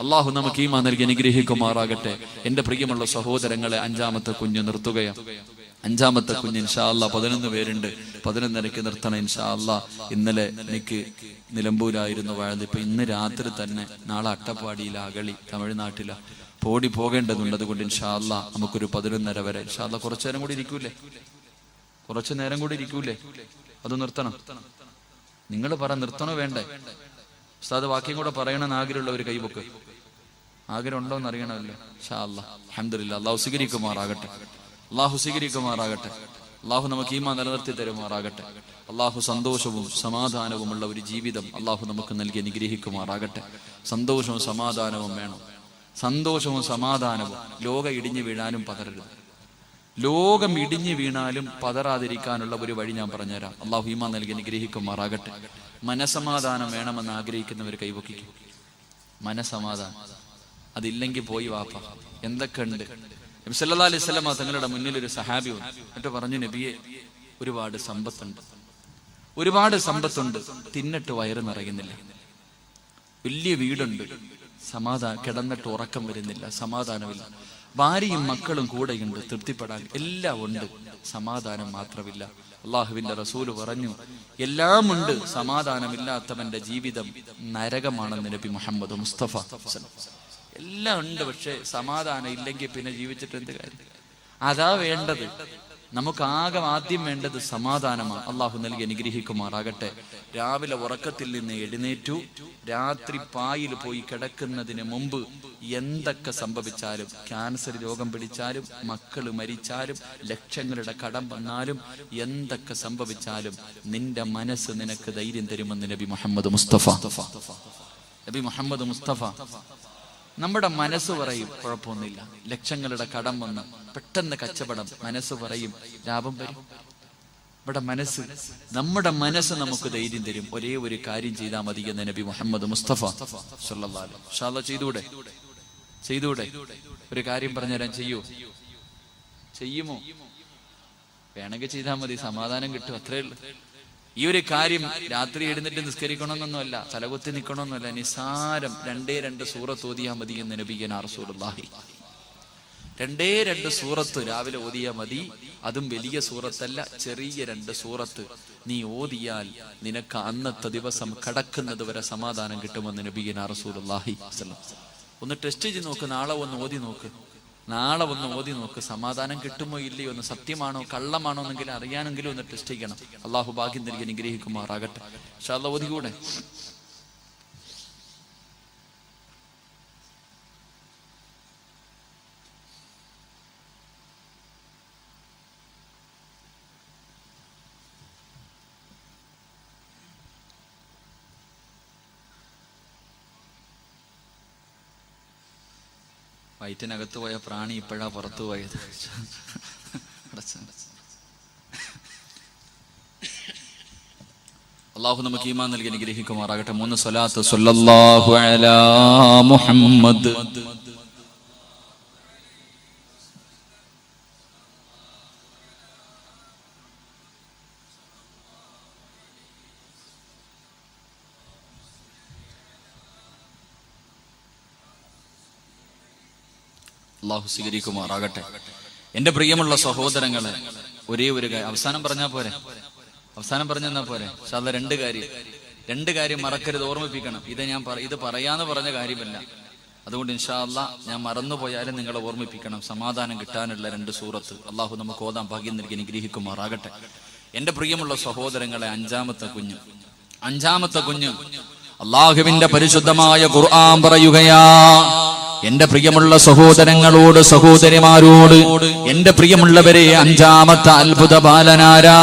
അള്ളാഹു നമുക്ക് ഈമാൻ നൽകി അനുഗ്രഹിക്കുമാറാകട്ടെ. എന്റെ പ്രിയമുള്ള സഹോദരങ്ങളെ, അഞ്ചാമത്തെ കുഞ്ഞ് നിർത്തുകയാണ്. അഞ്ചാമത്തെ കുഞ്ഞ് ഇൻഷാ അല്ലാ 11 പേരുണ്ട്. 11:30 നിർത്തണം ഇൻഷാ അല്ലാ. ഇന്നലെ എനിക്ക് നിലമ്പൂരായിരുന്നു വഴുത്. ഇപ്പൊ ഇന്ന് രാത്രി തന്നെ, നാളെ അട്ടപ്പാടിയില, അകളി, തമിഴ്നാട്ടില പോടി പോകേണ്ടതുണ്ട്. അതുകൊണ്ട് ഇൻഷാ അല്ലാ നമുക്കൊരു 11:30 വരെ ഇൻഷാ അല്ലാ കുറച്ചു നേരം കൂടി ഇരിക്കൂലേ? കുറച്ചു നേരം കൂടി ഇരിക്കൂലേ? അത് നിർത്തണം. നിങ്ങൾ പറ, നിർത്തണോ വേണ്ടേ? ഉസ്താദ് വാക്യം കൂടെ പറയണമെന്ന് ആഗ്രഹമുള്ളവർ കൈവക്ക്. ആഗ്രഹം ഉണ്ടോന്ന് അറിയണമല്ലോ. ഇൻഷാ അല്ലാ അൽഹംദുലില്ലാഹ്. അല്ലാഹു സ്വീകരിക്കുമാറാകട്ടെ. അള്ളാഹു സ്വീകരിക്കുമാറാകട്ടെ. അള്ളാഹു നമുക്ക് ഈമാൻ നിലനിർത്തി തരുമാറാകട്ടെ. അള്ളാഹു സന്തോഷവും സമാധാനവുമുള്ള ഒരു ജീവിതം അള്ളാഹു നമുക്ക് നൽകി അനുഗ്രഹിക്കുമാറാകട്ടെ. സന്തോഷവും സമാധാനവും വേണം. സന്തോഷവും സമാധാനവും. ലോകം ഇടിഞ്ഞു വീഴാനും പതറരുത്. ലോകം ഇടിഞ്ഞു വീണാലും പതറാതിരിക്കാനുള്ള ഒരു വഴി ഞാൻ പറഞ്ഞുതരാം. അള്ളാഹു ഈമാൻ നൽകി അനുഗ്രഹിക്കുമാറാകട്ടെ. മനസമാധാനം വേണമെന്ന് ആഗ്രഹിക്കുന്നവർ കൈവക്കിക്കും. മനസമാധാനം അതില്ലെങ്കിൽ പോയി വാപ്പ. എന്തൊക്കെ ഉണ്ട്. നബി സല്ലല്ലാഹു അലൈഹി വസല്ലം തങ്ങളുടെ മുന്നിൽ ഒരു സഹാബി വന്നു. എന്നിട്ട് പറഞ്ഞു, നബിയെ, ഒരുപാട് സമ്പത്തുണ്ട്, ഒരുപാട് സമ്പത്തുണ്ട്, തിന്നിട്ട് വയറ് നിറയുന്നില്ല. വലിയ വീടുണ്ട്, കിടന്നിട്ട് ഉറക്കം വരുന്നില്ല, സമാധാനമില്ല. ഭാര്യയും മക്കളും കൂടെയുണ്ട്, തൃപ്തിപ്പെടാൻ എല്ലാം ഉണ്ട്, സമാധാനം മാത്രമില്ല. അള്ളാഹുവിന്റെ റസൂല് പറഞ്ഞു, എല്ലാം ഉണ്ട്, സമാധാനമില്ലാത്തവന്റെ ജീവിതം നരകമാണെന്ന് നബി മുഹമ്മദ് മുസ്തഫ. എല്ലാം ഉണ്ട്, പക്ഷെ സമാധാനം ഇല്ലെങ്കിൽ പിന്നെ ജീവിച്ചിട്ട് എന്ത് കാര്യം? അതാ വേണ്ടത്. നമുക്ക് ആദ്യം വേണ്ടത് സമാധാനമാണ്. അള്ളാഹു നൽകി അനുഗ്രഹിക്കുമാറാകട്ടെ. രാവിലെ ഉറക്കത്തിൽ നിന്ന് എഴുന്നേറ്റു, രാത്രി പായിൽ പോയി കിടക്കുന്നതിന് മുമ്പ് എന്തൊക്കെ സംഭവിച്ചാലും, ക്യാൻസർ രോഗം പിടിച്ചാലും, മക്കള് മരിച്ചാലും, ലക്ഷങ്ങളുടെ കടം വന്നാലും, എന്തൊക്കെ സംഭവിച്ചാലും നിന്റെ മനസ്സ് നിനക്ക് ധൈര്യം തരുമെന്ന് നബി മുഹമ്മദ് മുസ്തഫ. നബി മുഹമ്മദ് മുസ്തഫ നമ്മുടെ മനസ്സ് പറയും കുഴപ്പമൊന്നുമില്ല. ലക്ഷങ്ങളുടെ കടം വന്ന് പെട്ടെന്ന് കച്ചവടം, മനസ്സ് പറയും ലാഭം വരും. നമ്മുടെ മനസ്സ് നമുക്ക് ധൈര്യം തരും. ഒരേ ഒരു കാര്യം ചെയ്താൽ മതി എന്ന് നബി മുഹമ്മദ് മുസ്തഫ സല്ലല്ലാഹു അലൈഹി വസല്ലം. ചെയ്തൂടെ? ഒരു കാര്യം പറഞ്ഞുതരാൻ. ചെയ്യുമോ? വേണമെങ്കിൽ ചെയ്താൽ മതി, സമാധാനം കിട്ടും, അത്രേ ഉള്ളൂ. ഈ ഒരു കാര്യം രാത്രി എഴുന്നേറ്റ് നിസ്കരിക്കണമെന്നൊന്നുമല്ല, തലകുത്തി നിൽക്കണമെന്നല്ല, നിസാരം 2 സൂറത്ത് ഓതിയാൽ മതി എന്ന് നബിയനാ റസൂലുള്ളാഹി. 2 സൂറത്ത് രാവിലെ ഓതിയാൽ മതി. അതും വലിയ സൂറത്തല്ല, ചെറിയ 2 സൂറത്ത് നീ ഓതിയാൽ നിനക്ക് അന്നത്തെ ദിവസം കടക്കുന്നത് വരെ സമാധാനം കിട്ടുമെന്ന് നബിയനാ റസൂലുള്ളാഹി. ഒന്ന് ടെസ്റ്റ് ചെയ്ത് നോക്ക്. നാളെ ഒന്ന് ഓതി നോക്ക്. സമാധാനം കിട്ടുമോ ഇല്ലയോ എന്ന്, സത്യമാണോ കള്ളമാണോ എന്നെങ്കിലും അറിയാനെങ്കിലും ഒന്ന് ടെസ്റ്റ് ചെയ്യണം. അള്ളാഹു ഭാഗ്യം നൽകി അനുഗ്രഹിക്കുമാറാകട്ടെ. ഇൻഷാ അല്ലാഹ് ഓതിക്കൂടെ? വയറ്റിനകത്ത് പോയ പ്രാണി ഇപ്പോഴാ പുറത്തു പോയത്. അള്ളാഹു നമുക്ക് ഈമാൻ നൽകി അനുഗ്രഹിക്കുമാറാകട്ടെ. 3 സ്വലാത്ത്. സ്വല്ലല്ലാഹു അലാ മുഹമ്മദ്. അള്ളാഹു സ്വീകരിക്കുമാറാകട്ടെ. എന്റെ പ്രിയമുള്ള സഹോദരങ്ങളെ, ഒരേ ഒരു കാര്യം അവസാനം പറഞ്ഞാൽ പോരെ? അവസാനം പറഞ്ഞാൽ പോരെ? പക്ഷെ അത് 2 കാര്യം മറക്കരുത്, ഓർമ്മിപ്പിക്കണം. ഇത് പറയാന്ന് പറഞ്ഞ കാര്യമല്ല. അതുകൊണ്ട് ഇൻഷാ അല്ലാഹ് ഞാൻ മറന്നുപോയാലും നിങ്ങളെ ഓർമ്മിപ്പിക്കണം. സമാധാനം കിട്ടാനുള്ള 2 സൂറത്ത് അള്ളാഹു നമുക്ക് ഓതാൻ ഭാഗ്യം നൽകി അനുഗ്രഹിക്കുമാറാകട്ടെ. എന്റെ പ്രിയമുള്ള സഹോദരങ്ങളെ, 5-ാമത്തെ കുഞ്ഞ് അള്ളാഹുവിന്റെ പരിശുദ്ധമായ ഖുർആൻ പറയുകയാ. എന്റെ പ്രിയമുള്ള സഹോദരങ്ങളോട്, സഹോദരിമാരോട്, എന്റെ പ്രിയമുള്ളവരെ, 5-ാമത്തെ അത്ഭുത ബാലനാരാ?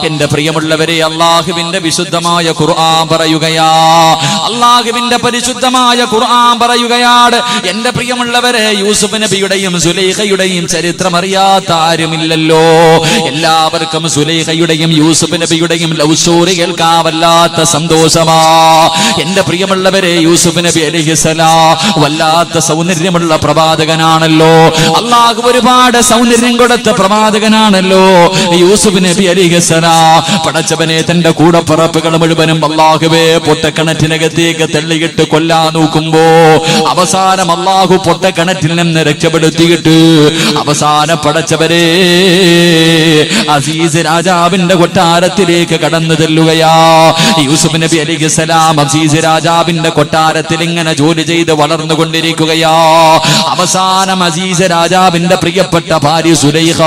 എന്റെ പ്രിയമുള്ളവരെ, അള്ളാഹുവിന്റെ വിശുദ്ധമായ ഖുർആൻ പറയുകയാ. അള്ളാഹുവിന്റെ പരിശുദ്ധമായ ഖുർആൻ പറയുകയാണ്. എന്റെ പ്രിയമുള്ളവരെ, യൂസുഫ് നബിയുടെയും സുലൈഖയുടെയും ചരിത്രം അറിയാത്ത ആരുമില്ലല്ലോ. എല്ലാവർക്കും സുലൈഖയുടെയും യൂസുഫ് നബിയുടെയും ലവ് സ്റ്റോറി കേൾക്കാൻ വല്ലാത്ത സന്തോഷമാ. എന്റെ പ്രിയമുള്ളവരെ, യൂസുഫ് നബി നബി അലൈഹിസ്സലാം വല്ലാത്ത സൗന്ദര്യമുള്ള പ്രവാചകനാണല്ലോ. അള്ളാഹു ഒരുപാട് സൗന്ദര്യം കൊടുത്ത പ്രവാചകനാണല്ലോ യൂസുഫ് നബി അലൈഹിസ്സലാം. പടച്ചവനെ തന്റെ കൂടപ്പിറപ്പുകൾ മുഴുവനും അള്ളാഹുവേ പൊട്ടക്കിണറ്റിനകത്തേക്ക് തള്ളിയിട്ട് കൊല്ലാൻ നോക്കുമ്പോ അവസാനം അള്ളാഹു പൊട്ടക്കിണറ്റിൽ നിന്ന് രക്ഷപ്പെടുത്തിയിട്ട് അവസാന പടച്ചവരെ അസീസ് രാജാവിന്റെ കൊട്ടാരത്തിലേക്ക് കടന്നു ചെല്ലുകയാ. യൂസുഫ് നബി അലൈഹിസ്സലാം അസീസ് രാജാവിന്റെ കൊട്ടാരത്തിൽ ഇങ്ങനെ ജോലി ചെയ്ത് വളർന്നുകൊണ്ടിരിക്കുകയാ. അവസാനം അസീസ് രാജാവിന്റെ പ്രിയപ്പെട്ട ഭാര്യ സുലൈഖ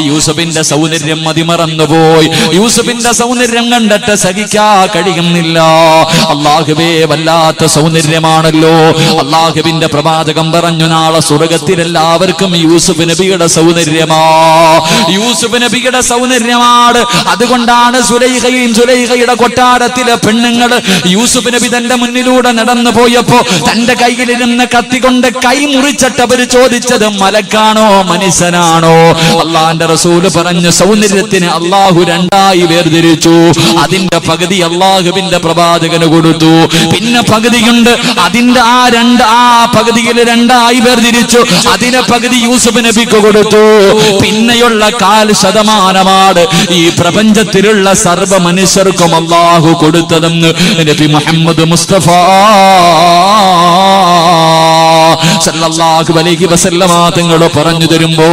യൂസുഫിന്റെ സൗന്ദര്യം മതിമറന്നുപോയി. യൂസുഫിന്റെ സൗന്ദര്യം കണ്ടിട്ട് സഹിക്കാ കഴിയുന്നില്ല. അള്ളാഹുവേ വല്ലാത്ത സൗന്ദര്യമാണല്ലോ. അള്ളാഹുവിന്റെ പ്രവാചകം പറഞ്ഞു നാളെ സ്വർഗത്തിൽ എല്ലാവർക്കും യൂസുഫ് നബിയുടെ സൗന്ദര്യമാ. യൂസുഫ് നബിയുടെ സൗന്ദര്യമാണ്. അതുകൊണ്ടാണ് സുലൈഖയുടെ കൊട്ടാരത്തിലെ പെണ്ണുങ്ങൾ യൂസുഫ് നബി തന്റെ മുന്നിലൂടെ നടന്നു പോയപ്പോ തന്റെ കയ്യിലിരുന്ന കത്തികൊണ്ട് കൈ മുറിച്ചിട്ട് അവര് ചോദിച്ചത് മലക്കാണോ മനുഷ്യനാണോ? അള്ളാന്റെ റസൂല് പറഞ്ഞു സൗന്ദര്യത്തിന് അള്ളാഹു രണ്ടായി വേർതിരിച്ചു. അതിന്റെ പകുതി അള്ളാഹുവിന്റെ പ്രവാചകന് കൊടുത്തു. പിന്നെ പകുതിയുണ്ട്, അതിന്റെ ആ പകുതിയിൽ രണ്ടായി വേർതിരിച്ചു. അതിനെ പകുതി യൂസുഫ് നബിക്ക് കൊടുത്തു. പിന്നെയുള്ള 4% ഈ പ്രപഞ്ചത്തിലുള്ള സർവ്വ മനുഷ്യർക്കും അള്ളാഹു കൊടുത്തതെന്ന് നബി മുഹമ്മദ് മുസ്തഫ സല്ലല്ലാഹു അലൈഹി വസല്ലമ തങ്ങൾ പറഞ്ഞു തരുമ്പോ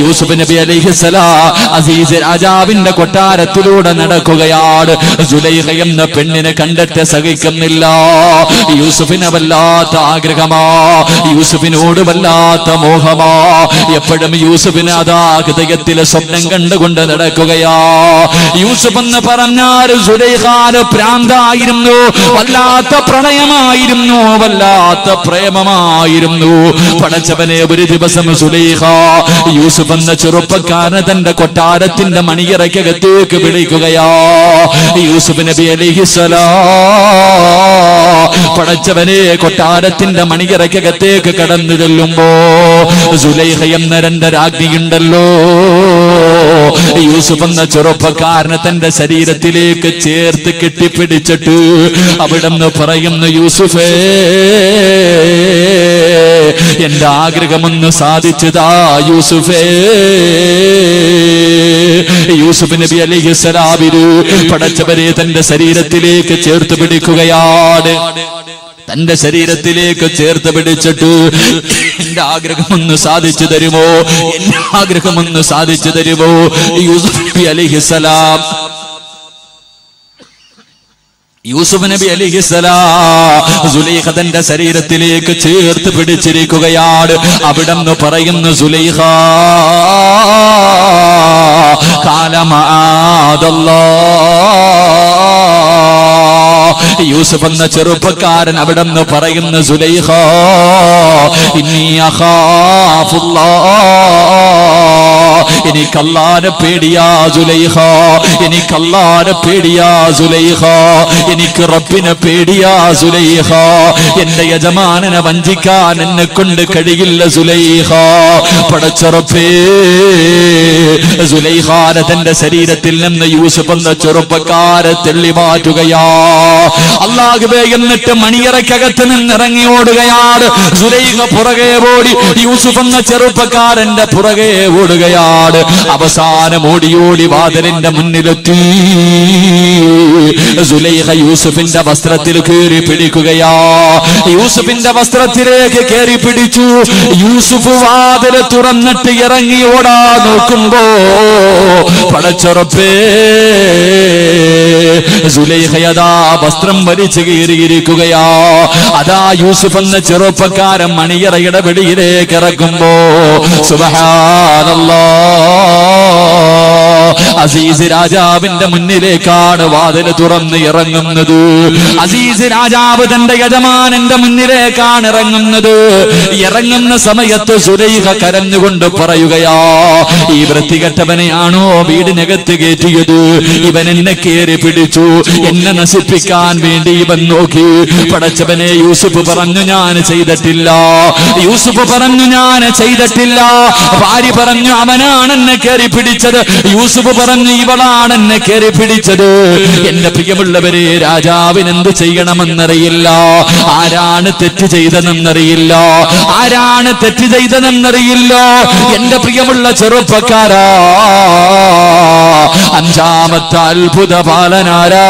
യൂസുഫ് നബി അലൈഹിസ്സലാം അസീസ് രാജാവിന്റെ കൊട്ടാരത്തിലൂടെ നടക്കുകയാണ്. സുലൈഖ എന്ന പെണ്ണിനെ കണ്ടിട്ട് സഹിക്കുന്നില്ല. യൂസുഫിന് വല്ലാത്ത ആഗ്രഹമാ, യൂസുഫിനോട് വല്ലാത്ത മോഹമാ. എപ്പോഴും യൂസുഫിന് അതാ ഹൃദയത്തിലെ സ്വപ്നം കണ്ടുകൊണ്ട് നടക്കുകയാ. യൂസുഫ് എന്ന് പറഞ്ഞാൽ സുലൈഖാന് പ്രാന്തായിരുന്നു, വല്ലാത്ത പ്രണയമായിരുന്നു, വല്ലാത്ത പ്രേമമായിരുന്നു. പടച്ചവനെ ഒരു ദിവസം സുലൈഖ യൂസുഫ് എന്ന ചെറുപ്പക്കാരനെ തന്റെ കൊട്ടാരത്തിന്റെ മണിയറയ്ക്കകത്തേക്ക് വിളിക്കുകയാ. യൂസുഫ് നബി അലൈഹിസ്സലാം പടച്ചവനെ കൊട്ടാരത്തിന്റെ മണിയറയ്ക്കകത്തേക്ക് കടന്നു ചെല്ലുമ്പോ സുലൈഖ എന്ന രണ്ട് രാജ്ഞിയുണ്ടല്ലോ യൂസുഫ് എന്ന ചെറുപ്പക്കാരനെ തന്റെ ശരീരത്തിലേക്ക് ചേർത്ത് കെട്ടിപ്പിടിച്ചിട്ട് അവിടുന്ന് പറയുന്നു, യൂസുഫേ എന്റെ ആഗ്രഹമൊന്ന് സാധിച്ചതാ യൂസുഫേ. യൂസുഫ് നബി അലൈഹിസ്സലാമിന് പടച്ചവരെ തന്റെ ശരീരത്തിലേക്ക് ചേർത്ത് പിടിക്കുകയാണ്. തന്റെ ശരീരത്തിലേക്ക് ചേർത്ത് പിടിച്ചിട്ട് എന്റെ ആഗ്രഹമൊന്ന് സാധിച്ചു തരുമോ, എന്റെ ആഗ്രഹമൊന്ന് സാധിച്ചു തരുമോ? യൂസുഫ് നബി അലൈഹിസ്സലാം സുലൈഖ തന്റെ ശരീരത്തിലേക്ക് ചേർത്ത് പിടിച്ചിരിക്കുകയാണ്. അവിടെന്ന് പറയുന്നു, സുലൈഖ യൂസുഫ് എന്ന ചെറുപ്പക്കാരൻ അവിടെന്ന് പറയുന്നു, സുലൈഖ ഇന്നി അഖാഫുല്ലാഹ്, എനിക്കല്ലാഹുവിനെ പേടിയാ സുലൈഖ, എനിക്കല്ലാഹുവിനെ പേടിയാ സുലൈഖ, എനിക്ക് റബ്ബിനെ പേടിയാ സുലൈഖ, എന്റെ യജമാനനെ വഞ്ചിക്കാൻ എന്നെ കൊണ്ട് കഴിയില്ല സുലൈഖ. പടച്ച റബ്ബേ, സുലൈഖാനെ തന്റെ ശരീരത്തിൽ നിന്ന് യൂസുഫ് എന്ന ചെറുപ്പക്കാരെ തെള്ളി മാറ്റുകയാ. അല്ലാഹുവേ, എന്നിട്ട് മണിയറയ്ക്കകത്ത് നിന്ന് ഇറങ്ങി ഓടുകയാണ്. സുലൈഖ പുറകെ ഓടി യൂസുഫ് എന്ന ചെറുപ്പക്കാരന്റെ പുറകെ ഓടുകയാണ്. അവസാനം ഓടി വാതിലിന്റെ മുന്നിലെത്തി. സുലൈഖ യൂസുഫിന്റെ വസ്ത്രത്തിൽ കയറി പിടിക്കുകയാ. യൂസുഫിന്റെ വസ്ത്രത്തിലേക്ക് കയറി പിടിച്ചു. യൂസുഫ് വാതില് തുറന്നിട്ട് ഇറങ്ങി ഓടാ നോക്കുമ്പോ പടച്ച റബ്ബേ, സുലൈഖയതാ വസ്ത്രം വലിച്ചു കീറിയിരിക്കുകയാ. അതാ യൂസുഫ് എന്ന ചെറുപ്പക്കാരൻ മണിയറയുടെ വെളിയിലേക്ക് ഇറങ്ങുമ്പോ സുബ്ഹാനല്ലാഹ്, അസീസ് രാജാവിന്റെ മുന്നിലേക്കാണ് വാതിൽ തുറന്ന് ഇറങ്ങുന്നത്. അസീസ് രാജാവ് തന്റെ യജമാനന്റെ മുന്നിലേക്കാണ് ഇറങ്ങുന്നത്. ഇറങ്ങുന്ന സമയത്ത് സുലൈഖ കരഞ്ഞുകൊണ്ട് പറയുകയാ, ഈ വൃത്തികെട്ടവനെയാണോ വീടിനകത്ത് കയറ്റിയത്? ഇവൻ എന്നെ കയറി പിടിച്ചു, എന്നെ നശിപ്പിക്കാൻ വേണ്ടി ഇവൻ നോക്കി. പടച്ചവനെ, യൂസുഫ് പറഞ്ഞു ഞാൻ ചെയ്തിട്ടില്ല, യൂസുഫ് പറഞ്ഞു ഞാൻ ചെയ്തിട്ടില്ല. ഭാര്യ പറഞ്ഞു അവനാണ് എന്നെ കയറി പിടിച്ചത്. യൂസുഫ് പറഞ്ഞു, ഇവളാണ് എന്നെ കയറി പിടിച്ചത്. എന്റെ പ്രിയമുള്ളവരെ, രാജാവിന് എന്ത് ചെയ്യണമെന്നറിയില്ല, ആരാണ് തെറ്റ് ചെയ്തതെന്നറിയില്ല, ആരാണ് തെറ്റ് ചെയ്തതെന്നറിയില്ല. എന്റെ പ്രിയമുള്ള ചെറുപ്പക്കാരാ, അഞ്ചാമത്തെ അത്ഭുത ബാലനാരാ?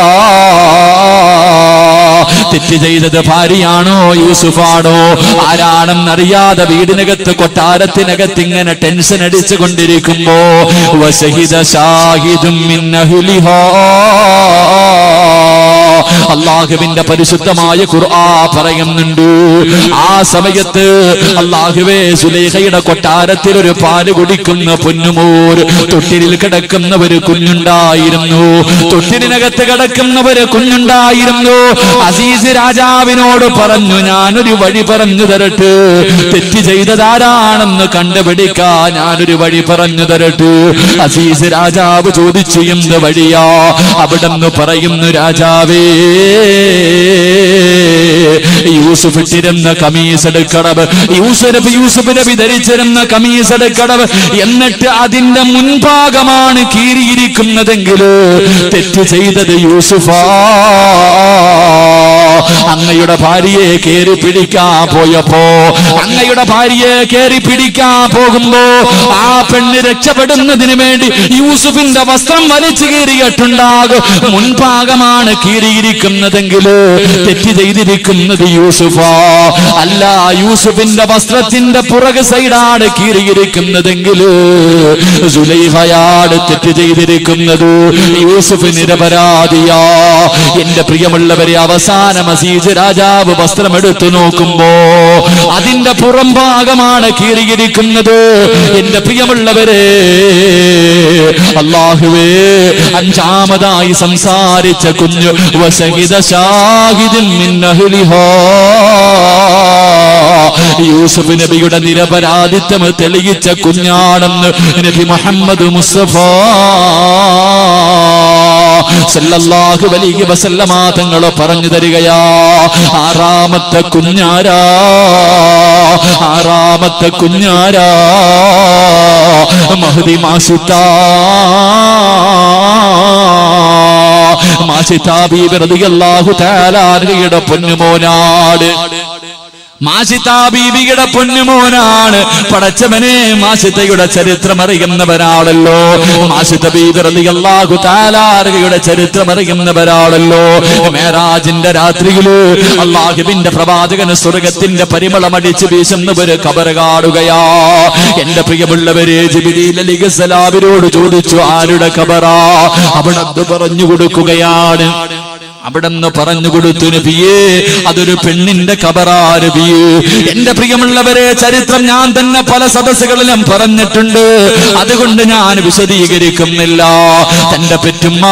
തെറ്റ് ചെയ്തത് ഭാര്യയാണോ യൂസുഫാണോ? ആരാണെന്നറിയാതെ വീടിനകത്ത് കൊട്ടാരത്തിനകത്ത് ഇങ്ങനെ ടെൻഷൻ അടിച്ചു കൊണ്ടിരിക്കുമ്പോ വശഹിദ ഷാഹിദും മിൻ അഹ്ലിഹാ, അല്ലാഹുവിന്റെ പരിശുദ്ധമായ ഖുർആൻ പറയുന്നുണ്ട്, ആ സമയത്ത് അല്ലാഹുവേ സുലൈഖയുടെ കൊട്ടാരത്തിൽ ഒരു പാല് കുടിക്കുന്ന പൊന്നുമോർ, തൊട്ടിലിൽ കിടക്കുന്ന ഒരു കുഞ്ഞുണ്ടായിരുന്നു, തൊട്ടിലിനകത്ത് കിടക്കുന്ന ഒരു കുഞ്ഞുണ്ടായിരുന്നു. അസീസ് രാജാവിനോട് പറഞ്ഞു, ഞാനൊരു വഴി പറഞ്ഞു തരട്ടെ, തെറ്റ് ചെയ്തതാരാണെന്ന് കണ്ടുപിടിക്കാൻ ഞാനൊരു വഴി പറഞ്ഞു തരട്ടെ. അസീസ് രാജാവ് ചോദിച്ചു, എന്ത് വഴിയാ? അവിടെന്ന് പറയുന്നു, രാജാവേ, യൂസുഫ് ഇട്ടിരുന്ന കമീസ് എടുക്കണം, യൂസുഫ് നബി ധരിച്ചിരുന്ന കമീസ് എടുക്കണം, എന്നിട്ട് അതിന്റെ മുൻഭാഗമാണ് കീറിയിരിക്കുന്നതെങ്കിൽ തെറ്റ് ചെയ്തത് യൂസുഫാ. അങ്ങയുടെ ഭാര്യയെ കയറി പിടിക്കാൻ പോയപ്പോ, അങ്ങയുടെ ഭാര്യയെ കയറി പിടിക്കാൻ പോകുമ്പോ ആ പെണ്ണ് രക്ഷപ്പെടുന്നതിന് വേണ്ടി യൂസുഫിന്റെ വസ്ത്രം വലിച്ചു കീറിയിട്ടുണ്ടാകും. മുൻഭാഗമാണ് കീറിയിരിക്കുന്നതെങ്കിൽ തെറ്റ് ചെയ്തിരിക്കുന്നത് യൂസുഫാ. അല്ല, യൂസുഫിന്റെ വസ്ത്രത്തിന്റെ പുറകു സൈഡാണ് കീറിയിരിക്കുന്നതെങ്കിൽ സുലൈഖയാണ് തെറ്റ് ചെയ്തിരിക്കുന്നത്. യൂസുഫ് നിരപരാധിയാ. എന്റെ പ്രിയമുള്ളവരെ, അവസാനം അസീസ് രാജാവ് വസ്ത്രം എടുത്തു നോക്കുമ്പോ അതിന്റെ പുറം ഭാഗമാണ് കീറിയിരിക്കുന്നത്. എന്റെ പ്രിയമുള്ളവരെ, അല്ലാഹുവേ, അഞ്ചാമതായി സംസാരിച്ച കുഞ്ഞു വശഹിദ ഷാഹിദും മിൻ അഹ്ലിഹാ, യൂസുഫ് നബിയുടെ നിരപരാധിത്വം തെളിയിച്ച കുഞ്ഞാണെന്ന് നബി മുഹമ്മദ് മുസ്തഫ സല്ലല്ലാഹു അലൈഹി വസല്ലമ തങ്ങൾ പറഞ്ഞു തരികയാ. ആറാമത്തെ കുഞ്ഞാരാ? ആറാമത്തെ കുഞ്ഞാരാ? മഹ്ദി മാഷിത്താ. മാഷിത്താ ബീബി റളിയല്ലാഹു തആല അൻഹയുടെ പൊന്നുമോനാണ്. മാഷിത്താ ബീവിയുടെ പൊന്നുമോനാണ്. പടച്ചവനെ, മാഷിത്തയുടെ ചരിത്രം അറിയുന്നവരാണല്ലോ. മാഷിത്ത ബീവി റളിയല്ലാഹു തആല അൻഹയുടെ ചരിത്രം അറിയുന്നവരാണല്ലോ. മേറാജിന്റെ രാത്രിയിൽ അല്ലാഹുവിന്റെ പ്രവാചകൻ സ്വർഗ്ഗത്തിന്റെ പരിമളമടിച്ച് വീശുന്ന ഒരു ഖബർ കാണുകയാ. എന്റെ പ്രിയമുള്ളവരെ, ജിബ്രീൽ അലൈഹിസ്സലാമിനോട് ചോദിച്ചു, ആരുടെ ഖബറാ? അവിടെ പറഞ്ഞു കൊടുക്കുകയാണ്. അവിടെന്ന് പറഞ്ഞു കൊടുത്തു, നബിയേ, അതൊരു പെണ്ണിന്റെ ഖബറാ നബിയേ. എന്റെ പ്രിയമുള്ളവരെ, ചരിത്രം ഞാൻ തന്നെ പല സദസ്സുകളിലും പറഞ്ഞിട്ടുണ്ട്, അതുകൊണ്ട് ഞാൻ വിശദീകരിക്കുന്നില്ല. തന്റെ പെറ്റുമ്മ,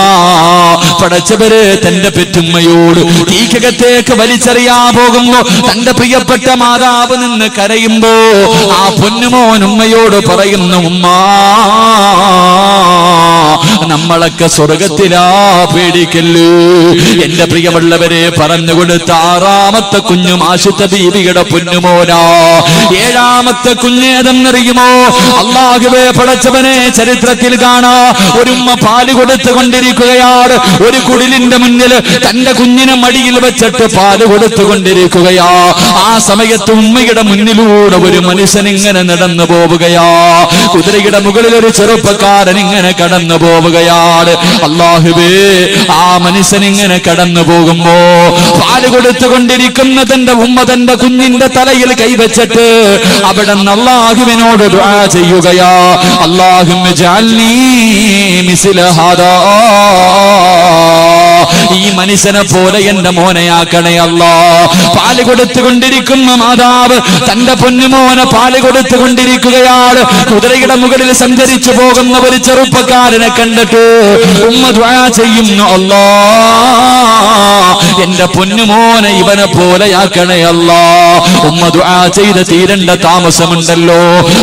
പടച്ചവരെ, തന്റെ പെറ്റുമ്മയോട് തീക്കകത്തേക്ക് വലിച്ചെറിയാൻ പോകുമ്പോ തന്റെ പ്രിയപ്പെട്ട മാതാവ് നിന്ന് കരയുമ്പോ ആ പൊന്നുമോൻ ഉമ്മയോട് പറയുന്നു, ഉമ്മ, നമ്മളൊക്കെ സ്വർഗത്തിലാ, പേടിക്കല്ലേ. എന്റെ പ്രിയമുള്ളവരെ, പറഞ്ഞുകൊടുത്ത ആറാമത്തെ കുഞ്ഞു മാഷിത്ത ബീവിയുടെ പൊന്നുമോനാ. ഏഴാമത്തെ കുഞ്ഞേതെന്നറിയുമോ? അല്ലാഹുവേ, പടച്ചവനെ, ചരിത്രത്തിൽ കാണാ, ഒരു ഉമ്മ പാല് കൊടുത്തുകൊണ്ടിരിക്കുകയാണ്. ഒരു കുടിലിന്റെ മുന്നിൽ തന്റെ കുഞ്ഞിനെ മടിയിൽ വെച്ചിട്ട് പാല് കൊടുത്തുകൊണ്ടിരിക്കുകയാ. ആ സമയത്ത് ഉമ്മയുടെ മുന്നിലൂടെ ഒരു മനുഷ്യൻ ഇങ്ങനെ നടന്നു പോവുകയാ. കുതിരയുടെ മുകളിൽ ഒരു ചെറുപ്പക്കാരൻ ഇങ്ങനെ കടന്നു പോവുകയാണ്. അല്ലാഹുവേ, ആ മനുഷ്യൻ ഇങ്ങനെ കടന്നു പോകുമ്പോ പാല് കൊടുത്തുകൊണ്ടിരിക്കുന്ന തന്റെ ഉമ്മ തന്റെ കുഞ്ഞിന്റെ തലയിൽ കൈവച്ചിട്ട് അവിടെ നിന്ന് അല്ലാഹുവിനോട് ദുആ ചെയ്യുകയാ. അല്ലാഹുമ്മ ജഅൽനീ മിസ്ല ഹാദാ, ഈ മനുഷ്യനെ പോലെ എന്റെ മോനെയാക്കണേ അല്ലാ. പാല് കൊടുത്തുകൊണ്ടിരിക്കുന്ന മാതാവ് തന്റെ പൊന്നുമോനെ പാല് കൊടുത്തുകൊണ്ടിരിക്കുകയാണ്. കുതിരയുടെ മുകളിൽ സഞ്ചരിച്ചു പോകുന്ന ഒരു ചെറുപ്പക്കാരനെ കണ്ടിട്ട് ഉമ്മ ദുആ ചെയ്യുന്നു, അല്ലാ, എന്റെ പൊന്നുമോനെ ഇവനെ പോലെയാക്കണേ അല്ലാ. ഉമ്മ ദുആ ചെയ്ത് തീരേണ്ട താമസമുണ്ടല്ലോ.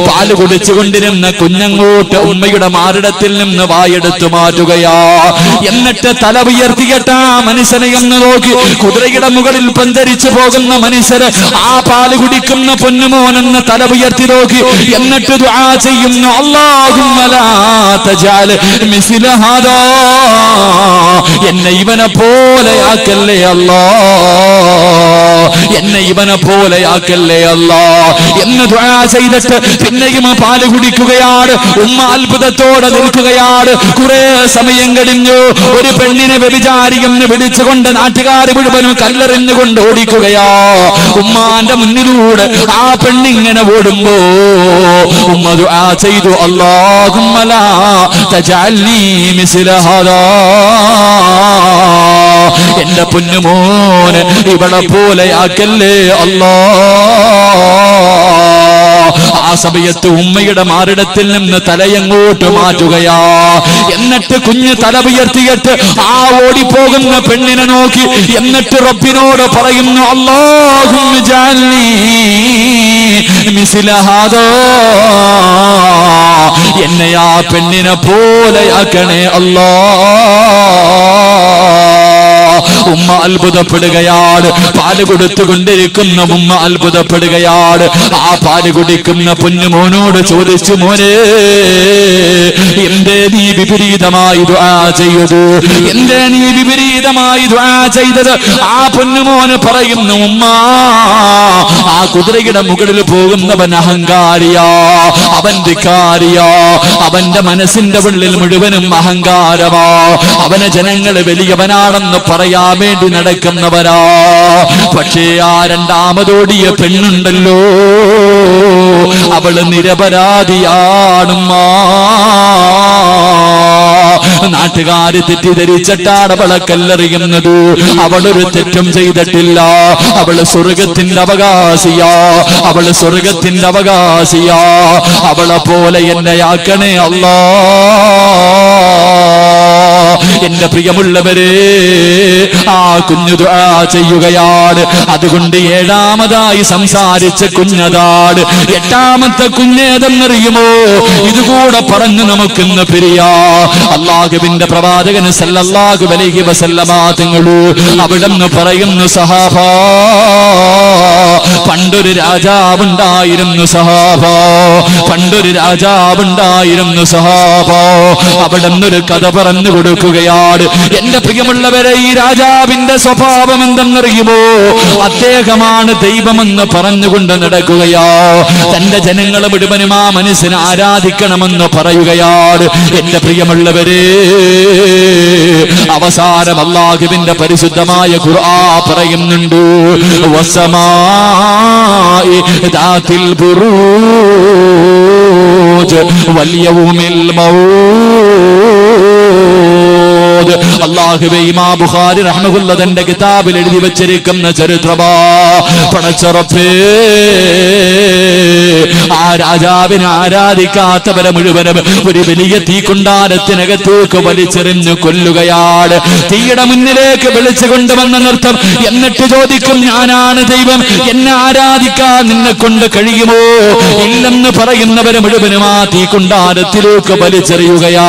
പാല് കുടിച്ചുകൊണ്ടിരുന്ന കുഞ്ഞങ്ങോട്ട് ഉമ്മയുടെ മാറിടത്തിൽ നിന്ന് വായെടുത്തു മാറ്റുകയാ. എന്നിട്ട് തല ഉയർത്തിയിട്ട് ആ മനുഷ്യനെ എന്ന് നോക്കി. കുതിരയുടെ മുകളിൽ പഞ്ചരിച്ചു പോകുന്ന മനുഷ്യര് ആ പാല് കുടിക്കുന്ന പൊന്നുമോനെന്ന് തല ഉയർത്തി നോക്കി. എന്നിട്ട് ദുആ ചെയ്യുന്നു, അല്ലാഹുമ്മ ലാ തജഅൽ മിസ്ല ഹാദാ, എന്നെ ഇവനെ പോലെയാക്കല്ലേ അല്ലാ, എന്നെ ഇവനെ പോലെയാക്കല്ലേ അല്ലാ എന്ന് ദുആ ചെയ്തിട്ട് പിന്നെയും പാല് കുടിക്കുകയാണ്. ഉമ്മ അത്ഭുതത്തോടെ നിൽക്കുകയാണ്. കുറെ സമയം കഴിഞ്ഞു. ഒരു പെണ്ണിനെ വ്യഭിചാരിയെന്ന് വിളിച്ചുകൊണ്ട് നാട്ടുകാർ മുഴുവനും കല്ലെറിഞ്ഞുകൊണ്ട് ഓടിക്കുകയാ. ഉമ്മാന്റെ മുന്നിലൂടെ ആ പെണ്ണിങ്ങനെ ഓടുമ്പോ ഉമ്മ ദുആ ചെയ്തു, അല്ലാഹുമ്മ ലാ തജഅൽനി മിസ്ല ഹാദാ, എന്റെ പൊന്നുമോനെ ഇവളെ പോലെയാക്കല്ലേ അല്ലാ. ആ സമയത്ത് ഉമ്മയുടെ മാറിടത്തിൽ നിന്ന് തലയങ്ങോട്ട് മാറ്റുകയാ. എന്നിട്ട് കുഞ്ഞ് തല ഉയർത്തിയിട്ട് ആ ഓടിപ്പോകുന്ന പെണ്ണിനെ നോക്കി. എന്നിട്ട് റബ്ബിനോട് പറയുന്നു, അല്ലാഹുമ്മ ജഅൽനി മിസ്ല ഹാദാ, എന്നെ ആ പെണ്ണിനെ പോലെയാക്കണേ അല്ലാ. ഉമ്മ അത്ഭുതപ്പെടുകയാണ്. പാല് കൊടുത്തുകൊണ്ടിരിക്കുന്ന ഉമ്മ അത്ഭുതപ്പെടുകയാണ്. ആ പാല് കുടിക്കുന്ന പൊന്നുമോനോട് ചോദിച്ചു, മോനെ എന്തേ നീ വിപരീതമായി ദുആ ചെയ്തത്, എന്തേ നീ വിപരീതമായി ദുആ ചെയ്തത്? ആ പൊന്നുമോന് പറയുന്നു, ഉമ്മ ആ കുതിരയുടെ മുകളിൽ പോകുന്നവൻ അഹങ്കാരിയാ, അവൻ ധിക്കാരിയാ, അവന്റെ മനസ്സിന്റെ ഉള്ളിൽ മുഴുവനും അഹങ്കാരമാ, അവനെ ജനങ്ങൾ വലിയവനാണെന്ന് പറയാൻ വേണ്ടി നടക്കുന്നവരാ. പക്ഷേ ആ രണ്ടാമതോടിയ പെണ്ണുണ്ടല്ലോ, അവള് നിരപരാധിയാണുമ്മാ. നാട്ടുകാര് തെറ്റിദ്ധരിച്ചിട്ടാണ് അവളെ കല്ലെറിയുന്നത്. അവളൊരു തെറ്റും ചെയ്തിട്ടില്ല. അവള് സ്വർഗത്തിന്റെ അവകാശിയാ, അവള് സ്വർഗത്തിന്റെ അവകാശിയാ. അവളെ പോലെ എന്നെ ആക്കണേ അല്ലാ. എന്റെ പ്രിയമുള്ളവരെ, ആ കുഞ്ഞു ദുആ ചെയ്യുകയാണ്. അതുകൊണ്ട് ഏഴാമതായി സംസാരിച്ച കുഞ്ഞതാണ്. എട്ടാമത്തെ കുഞ്ഞേതെന്നറിയുമോ? ഇതുകൂടെ പറഞ്ഞു നമുക്കിന്ന് പിരിയാ. അല്ലാഹുവിന്റെ പ്രവാചകൻ സല്ലല്ലാഹു അലൈഹി വസല്ലമ തങ്ങളു അവിടെന്ന് പറയുന്നു, സഹാബാ, പണ്ടൊരു രാജാവുണ്ടായിരുന്നു സഹാബാ, പണ്ടൊരു രാജാവുണ്ടായിരുന്നു സഹാബാ. അവിടെ നിന്നൊരു കഥ പറഞ്ഞു കൊടുക്കുകയാണ്. എന്റെ പ്രിയമുള്ളവരെ, ഈ രാജാവിന്റെ സ്വഭാവം എന്തെന്നറിയുമോ? അദ്ദേഹമാണ് ദൈവമെന്ന് പറഞ്ഞുകൊണ്ട് നടക്കുകയാ. തന്റെ ജനങ്ങളെ മുഴുവനും ആ മനുഷ്യനെ ആരാധിക്കണമെന്ന് പറയുകയാണ്. എന്റെ പ്രിയമുള്ളവരെ, അവസാനം അല്ലാഹുവിന്റെ പരിശുദ്ധമായ ഖുർആൻ പറയുന്നുണ്ട്, വസ്സമാഇ ദാത്തിൽ ബുറൂജ് വൽ യൗമിൽ മൗഊദ്. അല്ലാഹുവേ, ഇമാം ബുഖാരി റഹ്മത്തുള്ളാഹി തന്റെ കിതാബിൽ എഴുതി വെച്ചിരിക്കുന്ന ചരിത്രമാ. പടച്ചറപ്പേ, ആ രാജാവിനെ ആരാധിക്കാത്തവരെ മുഴുവനും ഒരു വലിയ തീക്കുണ്ടാരത്തിനകത്തേക്ക് വലിച്ചെറിഞ്ഞു കൊല്ലുകയാണ്. തീയുടെ മുന്നിലേക്ക് വിളിച്ചു കൊണ്ടുവന്ന നിർത്തം. എന്നിട്ട് ചോദിക്കും, ഞാനാണ് ദൈവം, എന്നെ ആരാധിക്കാൻ നിന്നെ കൊണ്ട് കഴിയുമോ? ഇല്ലെന്ന് പറയുന്നവരെ മുഴുവനും ആ തീക്കുണ്ടാരത്തിലേക്ക് വലിച്ചെറിയുകയാ.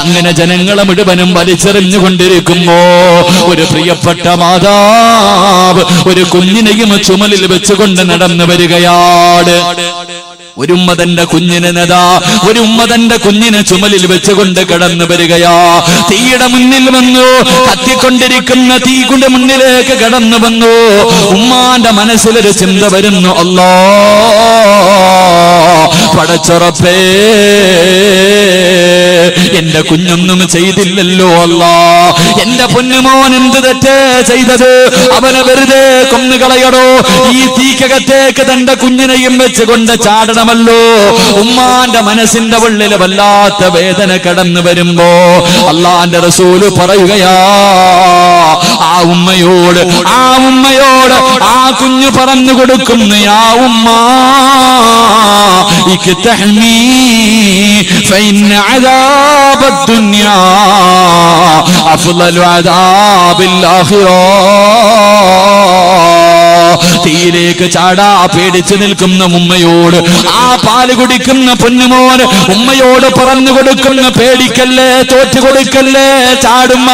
അങ്ങനെ ജനങ്ങളെ മുഴുവനും വലിച്ചെറിഞ്ഞുകൊണ്ടിരിക്കുമ്പോ ഒരു പ്രിയപ്പെട്ട മാതാവ് ഒരു കുഞ്ഞിനെയും ചുമലിൽ വെച്ചുകൊണ്ട് നടന്നു വരികയാണ്. ഒരു ഉമ്മ തന്റെ കുഞ്ഞിനെ നദാ, ഒരു ഉമ്മ തന്റെ കുഞ്ഞിനെ ചുമലിൽ വെച്ചുകൊണ്ട് കടന്നു വരികയാ. തീയുടെ മുന്നിൽ വന്നു, കത്തിക്കൊണ്ടിരിക്കുന്ന തീയുടെ മുന്നിലേക്ക് കടന്നു വന്നു. ഉമ്മാന്റെ മനസ്സിലൊരു ചിന്ത വരുന്നു, അല്ലാ, പടച്ചറപ്പേ, എന്റെ കുഞ്ഞൊന്നും ചെയ്തില്ലല്ലോ അല്ലാ, എന്റെ പൊന്നുമോൻ എന്ത് തെറ്റേ ചെയ്തത്? അവനെ വെറുതെ കൊന്നുകളയടോ. ഈ തീക്കകത്തേക്ക് തന്റെ കുഞ്ഞിനെയും വെച്ചുകൊണ്ട് ചാടണമല്ലോ. ഉമ്മാന്റെ മനസ്സിന്റെ ഉള്ളിൽ വല്ലാത്ത വേദന കടന്നു വരുമ്പോ അല്ലാഹുവിന്റെ റസൂല് പറയുകയാ, ആ ഉമ്മയോട് ആ കുഞ്ഞു പറഞ്ഞു കൊടുക്കുന്നു, യാ ഉമ്മ, ഈ تحمي فإن عذاب الدنيا أفضل عذاب الآخرة. തീയിലേക്ക് ചാടാ പേടിച്ചു നിൽക്കുന്ന ഉമ്മയോട്, ആ പാല് കുടിക്കുന്ന പൊന്നുമോൻ ഉമ്മയോട് പറഞ്ഞു കൊടുക്കുന്ന പേടിക്കല്ലേ, തോറ്റു കൊടുക്കല്ലേ, ചാടുമ്മ,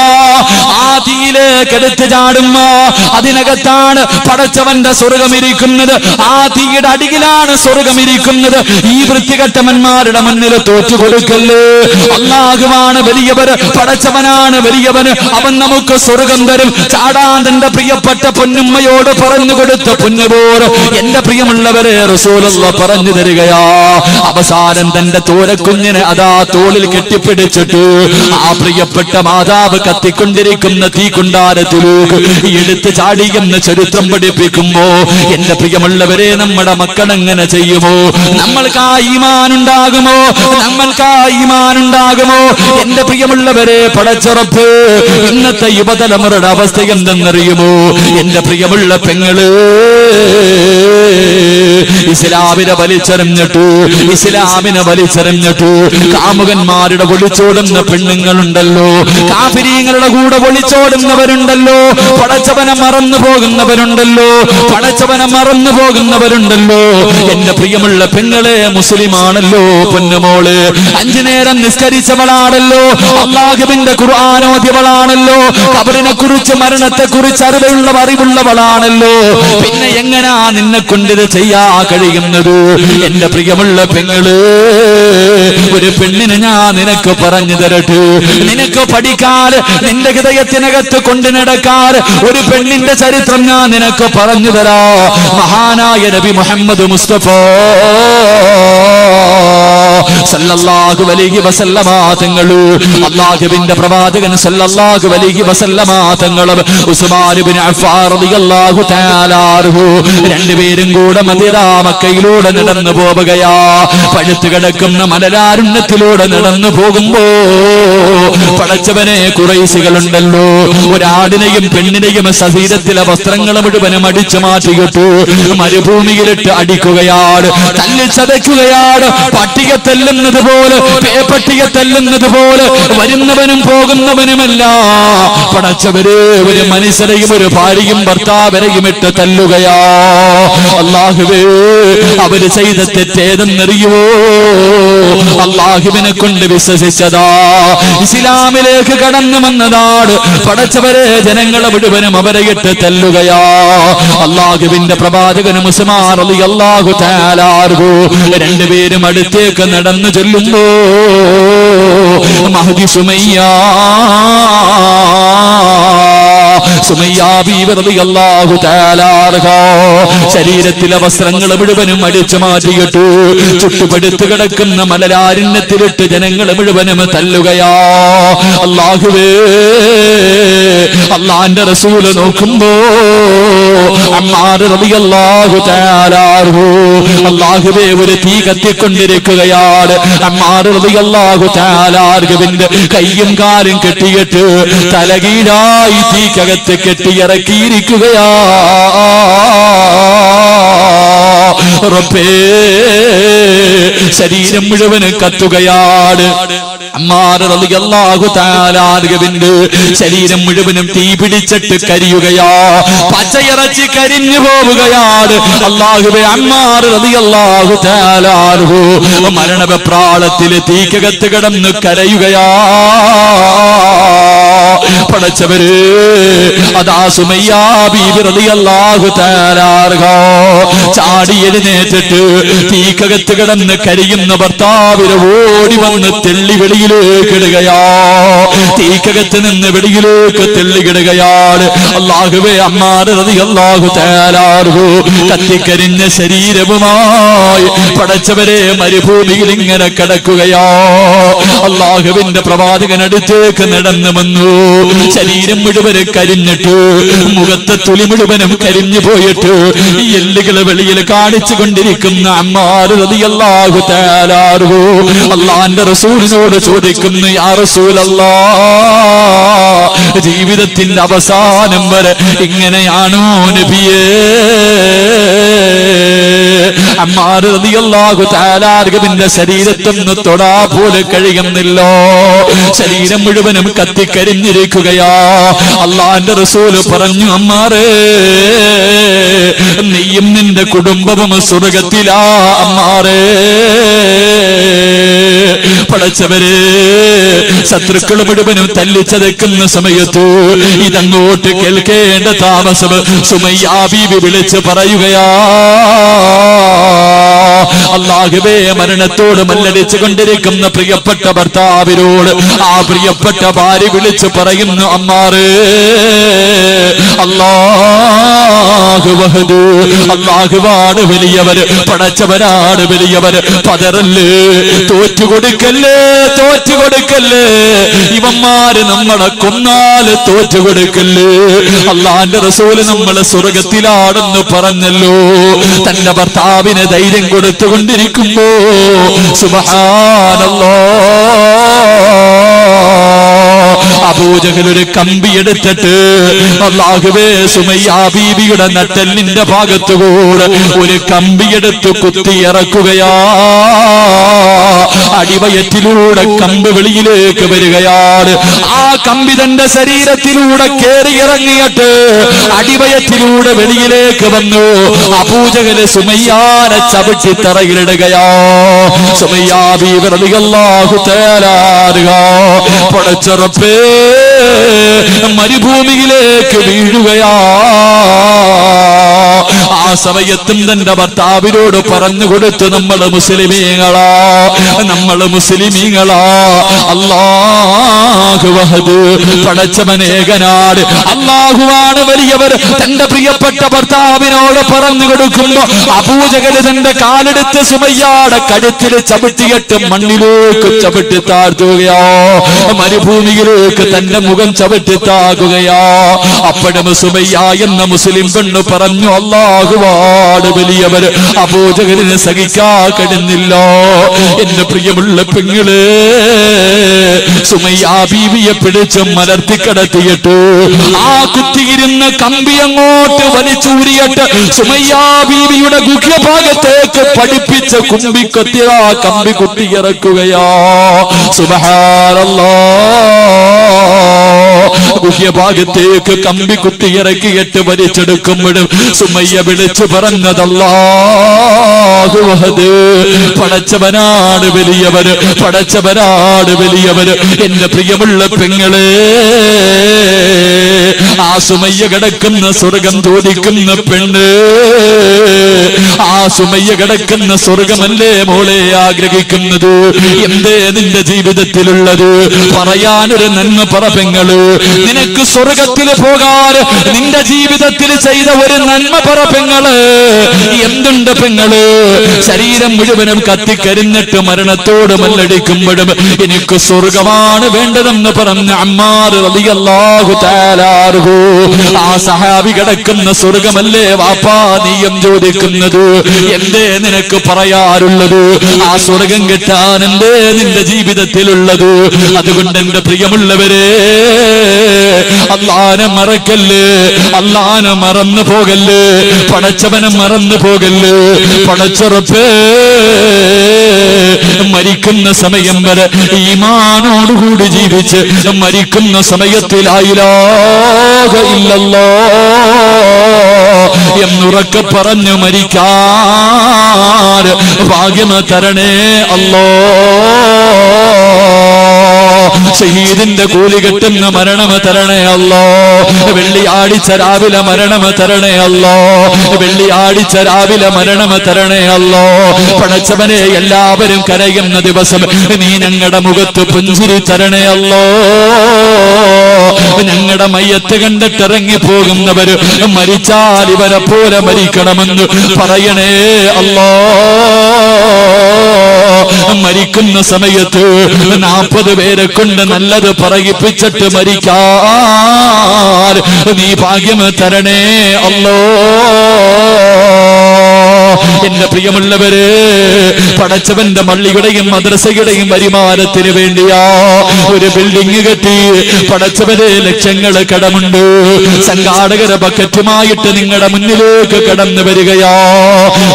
ആ തീയിലേക്ക് എടുത്ത് ചാടുമ്മ. അതിനകത്താണ് പടച്ചവന്റെ സ്വർഗമിരിക്കുന്നത്, ആ തീയുടെ അടിയിലാണ് സ്വർഗമിരിക്കുന്നത്. ഈ വൃത്തികെട്ടവന്മാരുടെ മുന്നിൽ തോറ്റു കൊടുക്കല്ലേ. അല്ലാഹുവാണ് വലിയവര്, പടച്ചവനാണ് വലിയവന്, അവൻ നമുക്ക് സ്വർഗം തരും. ചാടാൻ തന്റെ പ്രിയപ്പെട്ട പൊന്നുമ്മയോട് പറഞ്ഞു കൊടുത്ത പൊന്നുപോർ എന്റെ പ്രിയമുള്ളവരെ റസൂലുള്ളാഹി പറഞ്ഞു തരികയാ. അവസാനം തന്റെ തോരക്കുഞ്ഞിനെ അതാ തോളിൽ കെട്ടിപ്പിടിച്ചിട്ട് ആ പ്രിയപ്പെട്ട മാതാവ് കത്തിക്കൊണ്ടിരിക്കുന്ന തീക്കുണ്ടാരത്തിലേക്ക് എടുത്ത് ചാടിയെന്ന് ചരിത്രം പഠിപ്പിക്കുമ്പോ എന്റെ പ്രിയമുള്ളവരെ നമ്മുടെ മക്കൾ എങ്ങനെ ചെയ്യുമോ? നമ്മൾക്ക് ആ ഈമാൻ ഉണ്ടാകുമോ? നമ്മൾക്ക് ആ ഈമാൻ ഉണ്ടാകുമോ? എന്റെ പ്രിയമുള്ളവരെ, പടച്ചറപ്പ് ഇന്നത്തെ യുവതലമുറയുടെ അവസ്ഥ എന്തെന്നറിയുമോ? എന്റെ പ്രിയമുള്ള പെങ്ങള് ഇസ്ലാമിനെ വലിച്ചെറിഞ്ഞിട്ട് കാമുകന്മാരുടെ ഒളിച്ചോടുന്ന പെണ്ണുങ്ങളുണ്ടല്ലോ, കാഫിരീങ്ങളുടെ കൂടെ ഒളിച്ചോടുന്നവരുണ്ടല്ലോ, പടച്ചവനെ മറന്നു പോകുന്നവരുണ്ടല്ലോ. എന്റെ പ്രിയമുള്ള പെങ്ങളെ, മുസ്ലിമാണല്ലോ പൊന്നുമോള്, 5 നേരം നിസ്കരിച്ചവളാണല്ലോ, അല്ലാഹുവിന്റെ ഖുർആൻ ഓതിയവളാണല്ലോ, ഖബറിനെ കുറിച്ച് മരണത്തെ കുറിച്ച് അറിവുള്ളവളാണല്ലോ. പിന്നെ എങ്ങനാ നിന്നെ കൊണ്ടിത് ചെയ്യാ കഴിയുന്നത്? എന്റെ പ്രിയമുള്ള പെങ്ങള്, ഒരു പെണ്ണിനെ ഞാൻ നിനക്ക് പറഞ്ഞു തരട്ടെ. നിനക്ക് പഠിക്കാൻ, നിന്റെ ഹൃദയത്തിനകത്ത് കൊണ്ടു നടക്കാൻ ഒരു പെണ്ണിന്റെ ചരിത്രം ഞാൻ നിനക്ക് പറഞ്ഞു തരാ. മഹാനായ നബി മുഹമ്മദ് മുസ്തഫ സല്ലല്ലാഹു അലൈഹി വസല്ലമ തങ്ങള്, അല്ലാഹുവിന്റെ പ്രവാചകൻ സല്ലല്ലാഹു അലൈഹി വസല്ലമ തങ്ങളും ഉസ്മാൻ ഇബ്നു അഫ്ഫാൻ റളിയല്ലാഹു തആല അൻഹു രണ്ടുപേരും കൂടെ മക്കയിലൂടെ നടന്നു പോവുകയാ. പഴുത്തു കിടക്കുന്ന മലരാരുണ്യത്തിലൂടെ നടന്നു പോകുമ്പോ പടച്ചവനെ, ഖുറൈശികളുണ്ടല്ലോ, ഒരാടിനെയും പെണ്ണിനെയും ശരീരത്തിലെ വസ്ത്രങ്ങൾ മുഴുവനും അടിച്ചു മാറ്റിയിട്ടു മരുഭൂമിയിലിട്ട് അടിക്കുകയാണ്, തല്ലിച്ചതയ്ക്കുകയാണ്. പട്ടിക തല്ലുന്നത് പോലെ, പേപ്പട്ടിക തല്ലുന്നത് പോലെ വരുന്നവനും പോകുന്നവനുമല്ല പടച്ചവര് ഒരു മനുഷ്യരെയും ഒരു ഭാര്യയും ഭർത്താവിനെയും ഇട്ട് തല്ലുകയാ. അല്ലാഹുവേ, അവര് ചെയ്ത തെറ്റേതെന്നറിയുവോ? അല്ലാഹുവിനെ കൊണ്ട് വിശ്വസിച്ചതാ, ഇസ്ലാമിലേക്ക് കടന്നു വന്നതാണ്. പടച്ചവരെ, ജനങ്ങളെ മുഴുവനും അവരെ ഇട്ട് തല്ലുകയാ. അല്ലാഹുവിന്റെ പ്രവാചകനും ഉസ്മാൻ റളിയല്ലാഹു തആല അൻഹു രണ്ടുപേരും അടുത്തേക്ക് നടന്നു ചെല്ലുമ്പോ മഹദി സുമയ്യ ബീവി റളിയല്ലാഹു തആല അൻഹാ ശരീരത്തിലെ വസ്ത്രങ്ങൾ മുഴുവനും അടിച്ചു മാറ്റിയിട്ടു ചുട്ടുപടുത്തു കിടക്കുന്ന മലരാരണ്യത്തിലിട്ട് ജനങ്ങളെ മുഴുവനും തല്ലുകയാ. അല്ലാഹുവേ, അല്ലാഹുവിന്റെ റസൂൽ നോക്കുമ്പോ അമ്മാർ റളിയല്ലാഹു തആല അൻഹു അല്ലാഹുവേ ഒരു തീ കത്തിക്കൊണ്ടിരിക്കുകയാണ്. അമ്മാർ റളിയല്ലാഹു തആല അൻഹുവിന്റെ കയ്യും കാലും കെട്ടിയിട്ട് തലകീഴായി തീക്കകത്ത് കെട്ടിയിറക്കിയിരിക്കുകയാ. റബ്ബേ, ശരീരം മുഴുവനും കത്തുകയാണ്. അമ്മാർ റളിയല്ലാഹു തആല അൻഹുവിന്റെ ശരീരം മുഴുവനും തീ പിടിച്ചിട്ട് കരിയുകയാ. പച്ചയിറച്ചി കരിഞ്ഞു പോവുകയാണ്. അല്ലാഹുവേ, അമ്മാർ റളിയല്ലാഹു തആല അൻഹു മരണവെപ്രാളത്തിൽ തീക്കകത്ത് കിടന്ന് കരയുകയാ. പടച്ചവര്, അതാ സുമയ്യ ബീവി റളിയല്ലാഹു തആല അൻഹാ ചാടി എഴുന്നേറ്റിട്ട് തീക്കകത്ത് കിടന്ന് കരിയുന്ന ഭർത്താവിനെ ഓടി വന്ന് തെള്ളി വെളിയിലേക്ക് ഇടുകയാ. തീക്കകത്ത് നിന്ന് വെളിയിലേക്ക് തെള്ളിക്കിടുകയാണ്. അല്ലാഹുവേ, അമ്മാർ റളിയല്ലാഹു തആല അൻഹു കത്തിക്കരിഞ്ഞ ശരീരവുമായി പടച്ചവരെ മരുഭൂമിയിൽ ഇങ്ങനെ കിടക്കുകയാ. അല്ലാഹുവിന്റെ പ്രവാചകൻ അടുത്തേക്ക് നടന്നു വന്നു. ശരീരം മുഴുവനും കരിഞ്ഞിട്ട്, മുഖത്തെ തുളി മുഴുവനും കരിഞ്ഞു പോയിട്ട് എല്ലുകൾ വെളിയിൽ കാണിച്ചു കൊണ്ടിരിക്കുന്ന അമ്മാർ റളിയല്ലാഹു തആല അൻഹു അല്ലാഹുവിന്റെ റസൂലിനോട് ചോദിക്കുന്നു, യാ റസൂലല്ലാഹ്, ജീവിതത്തിന്റെ അവസാനം വരെ ഇങ്ങനെയാണോ നബിയേ? അമ്മാർ റളിയല്ലാഹു തആല അൻഹുവിന്റെ ശരീരത്തൊന്ന് തൊടാ പോലെ കഴിയുന്നില്ലോ. ശരീരം മുഴുവനും കത്തിക്കരിഞ്ഞിരിക്കുകയാ. അള്ളാന്റെ റസൂല് പറഞ്ഞു, അമ്മാറേ, നീയും നിന്റെ കുടുംബവും സ്വർഗത്തിലാ അമ്മാറേ. പടച്ചവരെ, ശത്രുക്കൾ മുഴുവനും തല്ലിച്ചതയ്ക്കുന്ന സമയത്ത് ഇതങ്ങോട്ട് കേൾക്കേണ്ട താമസം സുമയ്യ ബീവി വിളിച്ച് പറയുകയാ, അല്ലാഹുവേ, മരണത്തോട് മല്ലടിച്ചു കൊണ്ടിരിക്കുന്ന പ്രിയപ്പെട്ട ഭർത്താവിനോട് ആ പ്രിയപ്പെട്ട ഭാര്യ വിളിച്ചു പറയുന്നു, അമ്മാറേ, അല്ലാഹു വഹദ്, അല്ലാഹുവാണ് വലിയവര്, പടച്ചവരാണ് വലിയവര്. പതറല്ലേ, തോറ്റുകൊടുക്കല്ലേ, തോറ്റുകൊടുക്കല്ലേ. ഇവന്മാര് നമ്മളെ കൊന്നാല് തോറ്റുകൊടുക്കല്ലേ. അള്ളാന്റെ റസൂല് നമ്മളെ സ്വർഗത്തിലാണെന്ന് പറഞ്ഞല്ലോ. തന്റെ ഭർത്താവിന് ധൈര്യം കൊടുത്തുകൊണ്ടിരിക്കുമ്പോ സുബ്ഹാനല്ലാഹ്, അബൂജഹൽ ഒരു കമ്പി എടുത്തിട്ട് അല്ലാഹുവേ, സുമയ്യ ബീവിയുടെ നട്ടെല്ലിന്റെ ഭാഗത്തുകൂടെ ഒരു കമ്പിയെടുത്ത് കുത്തിയിറക്കുകയാ. അടിവയറ്റിലൂടെ കമ്പ് വെളിയിലേക്ക് വരികയാണ്. ആ കമ്പി തന്റെ ശരീരത്തിലൂടെ കേറിയിറങ്ങിയിട്ട് അടിവയറ്റിലൂടെ വെളിയിലേക്ക് വന്നു. അബൂജഹല് സുമയ്യാനെ ചവിട്ടി തറയിലിടുകയാ. സുമയ്യ ബീവി റളിയല്ലാഹു തആല അൻഹ പടച്ചറപ്പേ മരുഭൂമിയിലേക്ക് വീഴുകയാ. ആ സമയത്തും തന്റെ ഭർത്താവിനോട് പറഞ്ഞു കൊടുത്തു, നമ്മള് മുസ്ലിമീങ്ങളാ, നമ്മള് മുസ്ലിമീങ്ങളാ. അല്ലാഹു വഹദ്, പടച്ചവനേകനാട്, അല്ലാഹുവാണ് വലിയവർ. തന്റെ പ്രിയപ്പെട്ട ഭർത്താവിനോട് പറഞ്ഞു കൊടുക്കുമ്പോ അബൂജഹൽ തന്റെ കാലെടുത്ത് സുമയ്യയുടെ കഴുത്തിൽ ചവിട്ടിയിട്ട് മണ്ണിലേക്ക് ചവിട്ടി താഴ്ത്തുകയോ, മരുഭൂമിയിലേക്ക് തന്റെ മുഖം ചവിട്ടി താകുകയോ. അപ്പോഴും സുമയ്യ എന്ന മുസ്ലിം പെണ്ണ് പറഞ്ഞു, അല്ലാഹുവാണ് വലിയവർ. അബൂജഹലിനെ സഹിക്കാൻ കഴിഞ്ഞില്ല. എന്റെ പ്രിയമുള്ള പെങ്ങള്, സുമയ്യ ബീവിയെ പിടിച്ച് മലർത്തി കിടത്തിയിട്ട് ആ കുത്തിയിരുന്ന കമ്പി അങ്ങോട്ട് വലിച്ചൂരിയിട്ട് സുമയ്യ ബീവിയുടെ ഗുഹ്യഭാഗത്തേക്ക് പഠിപ്പിച്ച് കുമ്പിക്കൊത്തിയ കമ്പി കുത്തിയിറക്കുകയാ. സുബ്ഹാനല്ലാഹ്, ഗുഹ്യഭാഗത്തേക്ക് കമ്പി കുത്തിയിറക്കിയിട്ട് വലിച്ചെടുക്കുമ്പോഴും സുമയ്യ വിളിച്ചു പറഞ്ഞത്, അല്ലാഹു വഹദ്, പടച്ചവനാണ് വലിയവര്, പടച്ചവനാണ് വലിയവര്. എന്റെ പ്രിയമുള്ള പെങ്ങളെ, ആ സുമയ്യ കിടക്കുന്ന സ്വർഗം ചോദിക്കുന്ന പെണ്ണ്, ആ സുമയ്യ കിടക്കുന്ന സ്വർഗമല്ലേ മോളെ ആഗ്രഹിക്കുന്നത്? എന്തേ നിന്റെ ജീവിതത്തിലുള്ളത്? പറയാനൊരു നന്മ പറ പെങ്ങള്. നിനക്ക് സ്വർഗത്തിൽ പോകാൻ നിന്റെ ജീവിതത്തിൽ ചെയ്ത ഒരു നന്മ പറ പെങ്ങള്. എന്തുണ്ട് പെങ്ങള്? ശരീരം മുഴുവനും കത്തിക്കരിഞ്ഞിട്ട് മരണത്തോട് മല്ലടിക്കുമ്പോഴും എനിക്ക് സ്വർഗമാണ് വേണ്ടതെന്ന് പറഞ്ഞ അമ്മാർ റളിയല്ലാഹു തആല അൻഹു, ആ സഹാബി കിടക്കുന്ന സ്വർഗമല്ലേ വാപ്പാ നീയും ചോദിക്കുന്നത്? എന്തേ നിനക്ക് പറയാറുള്ളത്? ആ സ്വർഗം കിട്ടാൻ എന്തേ നിന്റെ ജീവിതത്തിലുള്ളത്? അതുകൊണ്ട് എന്റെ പ്രിയമുള്ളവരെ, അല്ലാഹനെ മറക്കല്ലേ, അല്ലാഹനെ മറന്നു പോകല്ലേ, പടച്ചവനെ മറന്നു പോകല്ലേ. പടച്ചറപ്പേ, മരിക്കുന്ന സമയം വരെ ഈമാനോടുകൂടി ജീവിച്ച് മരിക്കുന്ന സമയത്തിൽ ലാ ഇലാഹ ഇല്ലല്ലാഹ് എന്നുറക്കെ പറഞ്ഞു മരിക്കാൻ ഭാഗ്യം തരണേ അല്ലാഹ്. ഷഹീദിന്റെ കൂലി കിട്ടുന്ന മരണം തരണേ അല്ലാഹ്. വെള്ളിയാഴ്ച രാവിലെ മരണം തരണേ അല്ലാഹ്. വെള്ളിയാഴ്ച രാവിലെ മരണം തരണേ അല്ലാഹ്. പടച്ചവനെ, എല്ലാവരും കരയുന്ന ദിവസം നീ ഞങ്ങളുടെ മുഖത്ത് പുഞ്ചിരി തരണേ അല്ലാഹ്. ഞങ്ങളുടെ മയ്യത്ത് കണ്ടിട്ട് ഇറങ്ങി പോകുന്നവര് മരിച്ചാൽ ഇവരെ പോലെ മരിക്കണമെന്ന് പറയണേ അല്ലാഹ്. മരിക്കുന്ന സമയത്ത് 40 പേരെ കൊണ്ട് നല്ലത് പറയിപ്പിച്ചിട്ട് മരിക്കാൻ നീ ഭാഗ്യം തരണേ അല്ലാഹ്. എന്റെ പ്രിയമുള്ളവര്, പടച്ചവന്റെ പള്ളിയുടെയും മദ്രസയുടെയും വരുമാനത്തിന് വേണ്ടിയാ ഒരു ബിൽഡിംഗ് കെട്ടി. പടച്ചവന് ലക്ഷങ്ങൾ കടമുണ്ട്. സംഘാടകരെ ബക്കറ്റുമായിട്ട് നിങ്ങളുടെ മുന്നിലേക്ക് കടന്നു വരികയാ.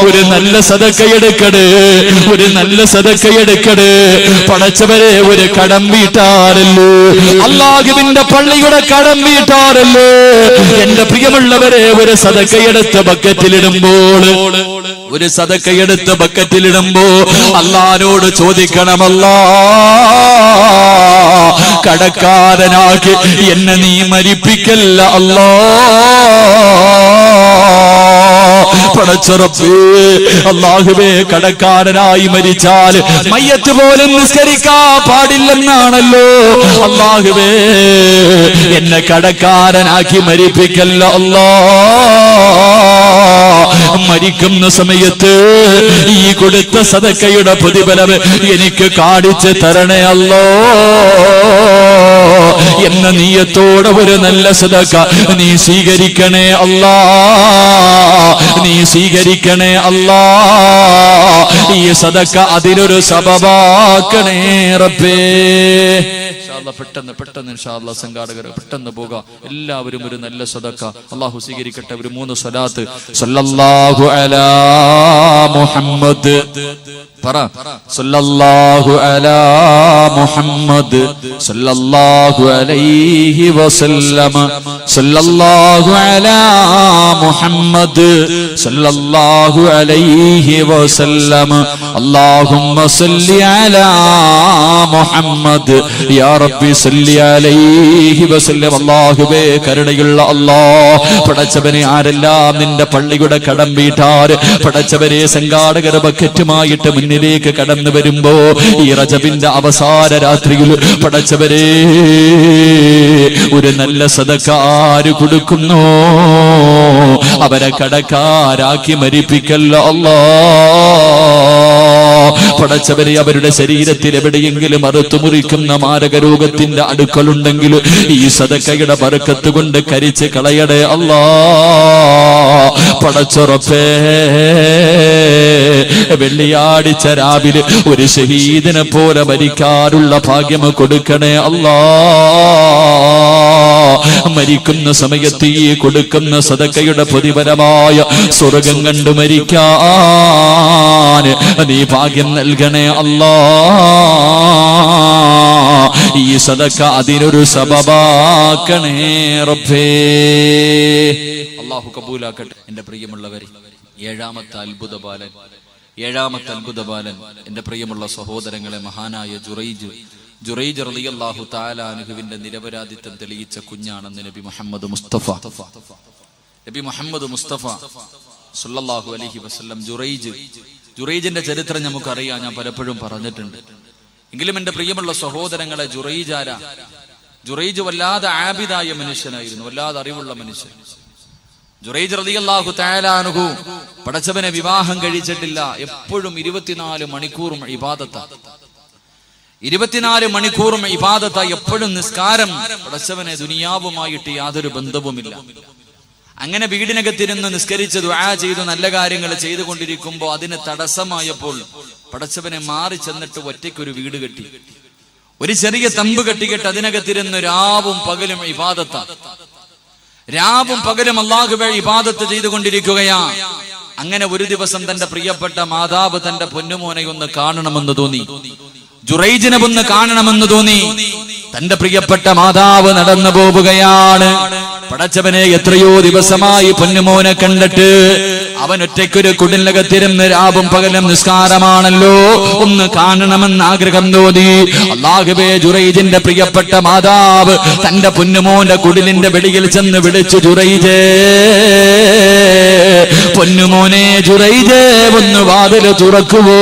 ഒരു നല്ല സദക്കയെടുക്കട്, ഒരു നല്ല സദക്കയെടുക്കട്. പടച്ചവരെ ഒരു കടം വീട്ടാറല്ലോ, അല്ലാഹുവിന്റെ പള്ളിയുടെ കടം വീട്ടാറല്ലോ. എന്റെ പ്രിയമുള്ളവരെ, ഒരു സദക്കയെടുത്ത് ബക്കറ്റിലിടുമ്പോൾ, ഒരു സദക്കയെടുത്ത് ബക്കറ്റിലിടുമ്പോ അല്ലാഹുവോട് ചോദിക്കണമല്ലാ, കടക്കാരനാക്കി എന്നെ നീ മരിപ്പിക്കല്ല അല്ലാ. പടച്ചറപ്പേ, അല്ലാഹുവേ, കടക്കാരനായി മരിച്ചാൽ മയ്യത്ത് പോലും നിസ്കരിക്കാൻ പാടില്ലെന്നാണല്ലോ. അല്ലാഹുവേ, എന്നെ കടക്കാരനാക്കി മരിപ്പിക്കല്ല അല്ലാ. മരിക്കുന്ന സമയത്ത് ഈ കൊടുത്ത സദക്കയുടെ പ്രതിഫലം എനിക്ക് കാണിച്ച് തരണേ അല്ലോ എന്ന നിയ്യത്തോടെ ഒരു നല്ല സദക്ക നീ സ്വീകരിക്കണേ അല്ലാ, നീ സ്വീകരിക്കണേ അല്ലാ. ഈ സദക്ക അതിനൊരു സബബാക്കണേ റബ്ബേ. പെട്ടെന്ന് പെട്ടെന്ന് ഇൻഷാ അല്ലാഹ് സംഘാടകർ പെട്ടെന്ന് പോകാം. എല്ലാവരും ഒരു നല്ല സദക്ക അല്ലാഹു സ്വീകരിക്കട്ടെ. ഒരു 3 സ്വലാത്ത്. സല്ലല്ലാഹു അലാ മുഹമ്മദ് പറ. സല്ലല്ലാഹു അലാ മുഹമ്മദ് സല്ലല്ലാഹു അലൈഹി വസല്ലം. സല്ലല്ലാഹു അലാ മുഹമ്മദ് സല്ലല്ലാഹു അലൈഹി വസല്ലം. അല്ലാഹുമ്മ സല്ലി അലാ മുഹമ്മദ് യാ റബ്ബി സല്ലി അലൈഹി വസല്ലം. അല്ലാഹുവേ, കരുണയുള്ള അല്ലാഹ്, പടച്ചവനെ, ആരെല്ലാം നിന്റെ പള്ളിയുടെ കടം വീട്ടാർ പടച്ചവനെ സംഘാടകർ ബക്കറ്റുമായിട്ട് മുന്നിലേക്ക് കടന്നു വരുമ്പോ ഈ റജബിന്റെ അവസാന രാത്രിയിൽ പടച്ചവരെ ഒരു നല്ല സദക്ക ആര് കൊടുക്കുന്നു അവരെ കടക്കാരാക്കി മരിപ്പിക്കല്ല അല്ലാ. പടച്ചവരെ, അവരുടെ ശരീരത്തിൽ എവിടെയെങ്കിലും അറുത്തു മുറിക്കുന്ന മാരകരോഗത്തിന്റെ അടുക്കളുണ്ടെങ്കിൽ ഈ സദക്കയുടെ ബർക്കത്ത് കൊണ്ട് കരിച്ച് കളയടേ അല്ലാ. പടച്ചുറപ്പേ, വെള്ളിയാഴ്ച രാവിലെ ഒരു ഷഹീദിനെ പോലെ മരിക്കാനുള്ള ഭാഗ്യം കൊടുക്കണേ അല്ലാ. മരിക്കുന്ന സമയത്ത് ഈ കൊടുക്കുന്ന സദക്കയുടെ പ്രതിഫലമായ സ്വർഗം കണ്ടു മരിക്കാൻ നീ ഭാഗ്യം നൽകണേ അല്ലാ. ഈ സദക്ക അതിനൊരു സബബാക്കണേ റബ്ബേ. അല്ലാഹു കബൂലാക്കട്ടെ. എന്റെ പ്രിയമുള്ളവരെ, ഏഴാമത്തെ അത്ഭുത ബാലൻ എന്റെ പ്രിയമുള്ള സഹോദരങ്ങളെ, മഹാനായ ജുറൈജ് റളിയല്ലാഹു തആല അൻഹുവിന്റെ നിരപരാധിത്വം തെളിയിച്ച കുഞ്ഞാണെന്ന് നബി മുഹമ്മദ് മുസ്തഫ സല്ലല്ലാഹു അലൈഹി വസല്ലം. ജുറൈജിന്റെ ചരിത്രം നമുക്കറിയാം, ഞാൻ പലപ്പോഴും പറഞ്ഞിട്ടുണ്ട്. എങ്കിലും എന്റെ പ്രിയമുള്ള സഹോദരങ്ങളെ, ജുറൈജ് വല്ലാതെ ആബിദായ മനുഷ്യനായിരുന്നു, വല്ലാതെ അറിവുള്ള മനുഷ്യൻ. ജുറൈജ് റളിയല്ലാഹു തആല അൻഹു പടച്ചവനെ വിവാഹം കഴിച്ചിട്ടില്ല. എപ്പോഴും 24 മണിക്കൂറും ഇബാദത്താ, 24 മണിക്കൂറും ഇബാദത്താ. എപ്പോഴും നിസ്കാരം. പടച്ചവനെ ദുനിയാവുമായിട്ട് യാതൊരു ബന്ധവുമില്ല. അങ്ങനെ വീടിനകത്തിരുന്ന് നിസ്കരിച്ച് ദുആ ചെയ്തു നല്ല കാര്യങ്ങൾ ചെയ്തുകൊണ്ടിരിക്കുമ്പോ അതിന് തടസ്സമായപ്പോൾ പടച്ചവനെ മാറി ചെന്നിട്ട് ഒറ്റയ്ക്കൊരു വീട് കെട്ടി, ഒരു ചെറിയ തമ്പ് കെട്ടിക്കെട്ട് അതിനകത്തിരുന്ന് രാവും പകലും ഇബാദത്താ. രാവും പകലും അല്ലാഹുവേ ഇബാദത്ത് ചെയ്തുകൊണ്ടിരിക്കുകയാ. അങ്ങനെ ഒരു ദിവസം തന്റെ പ്രിയപ്പെട്ട മാതാവ് തന്റെ പൊന്നുമോനെ ഒന്ന് കാണണമെന്ന് തോന്നി, ജുറൈജിനെ ഒന്ന് കാണണമെന്ന് തോന്നി. തന്റെ പ്രിയപ്പെട്ട മാതാവ് നടന്നു പോവുകയാണ്. പടച്ചവനെ, എത്രയോ ദിവസമായി പൊന്നുമോനെ കണ്ടിട്ട് അവൻ ഒറ്റയ്ക്കൊരു കുടിലകത്തിരുന്ന് രാവും പകലും നിസ്കാരമാണല്ലോ, ഒന്ന് കാണണമെന്ന് ആഗ്രഹം തോന്നി. അല്ലാഹുവേ, ജുറൈജിന്റെ പ്രിയപ്പെട്ട മാതാവ് തന്റെ പൊന്നുമോന്റെ കുടിലിന്റെ വെളിയിൽ ചെന്ന് വിളിച്ചു, ജുറൈജേ, പൊന്നുമോനെ ജുറൈജേ, ഒന്ന് വാതില് തുറക്കുവോ.